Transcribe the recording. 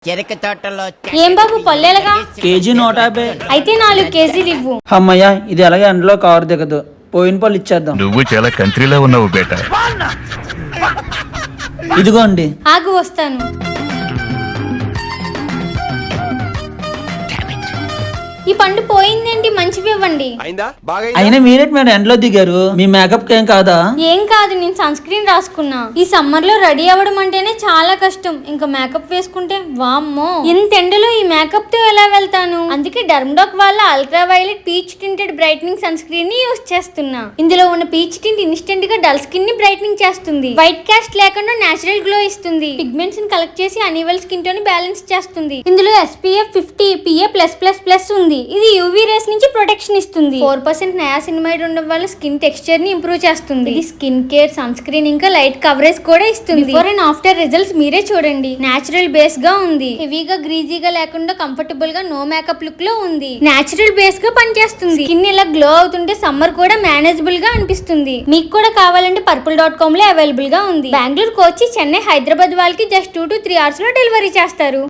చెరుకు తోటలో ఏం బాబు పల్లెలుగా కేజీ 150. అయితే 4 కేజీలు ఇవ్వు. అమ్మయ్య, ఇది ఎలాగ ఎండలో కారు దిగదు. పోయిన పళ్ళు ఇచ్చేద్దాం. నువ్వు చాలా కంట్రీలో ఉన్నావు బేటా. ఇదిగోండి. ఆగు వస్తాను. ఈ పండు పోయిందేంటి, మంచివి ఇవ్వండి. అయినా మీరేట్ మేడం ఎండలో దిగారు, మీ మేకప్ ఏం కాదా? ఏం కాదు, నేను సన్ స్క్రీన్ రాసుకున్నా. ఈ సమ్మర్ లో రెడీ అవ్వడం అంటేనే చాలా కష్టం, ఇంకా మేకప్ వేసుకుంటే వామ్మో, ఇంత ఎండలో ఈ మేకప్ తో ఎలా వెళ్తాను. అందుకే డర్మ్డాక్ వాళ్ళ ultra violet peach tinted brightening sunscreen ని యూస్ చేస్తున్నా. ఇందులో ఉన్న పీచ్ టింట్ ఇన్స్టెంట్ గా డల్ స్కిన్ ని బ్రైట్నింగ్ చేస్తుంది, వైట్ కాస్ట్ లేకుండా నేచురల్ గ్లో ఇస్తుంది, పిగ్మెంట్స్ ని కలెక్ట్ చేసి అన్ఈవెల్ స్కిన్ టోన్ బ్యాలెన్స్ చేస్తుంది. ఇందులో SPF 50 PA+++ ఉంది. ఇది యూవీ రేస్ నుంచి ప్రొటెక్షన్ ఇస్తుంది. 4% నయాసినమైడ్ ఉండడం వల్ల స్కిన్ టెక్స్చర్ ని ఇంప్రూవ్ చేస్తుంది. ఇది స్కిన్ కేర్, సన్ స్క్రీన్ ఇంకా లైట్ కవరేజ్ కూడా ఇస్తుంది. బిఫోర్ అండ్ ఆఫ్టర్ రిజల్ట్స్ మీరే చూడండి. నేచురల్ బేస్ గా ఉంది, హెవీగా గ్రీజీగా లేకుండా కంఫర్టబుల్ గా నో మేకప్ లుక్ లో ఉంది. నేచురల్ బేస్ గా పనిచేస్తుంది. స్కిన్ ఇలా గ్లో అవుతుంటే సమ్మర్ కూడా మేనేజబుల్ గా అనిపిస్తుంది. మీకు కూడా కావాలంటే purple.com లో అవైలబుల్ గా ఉంది. బెంగళూరు, కోచి, చెన్నై, హైదరాబాద్ వాళ్ళకి జస్ట్ 2 to 3 hours లో డెలివరీ చేస్తారు.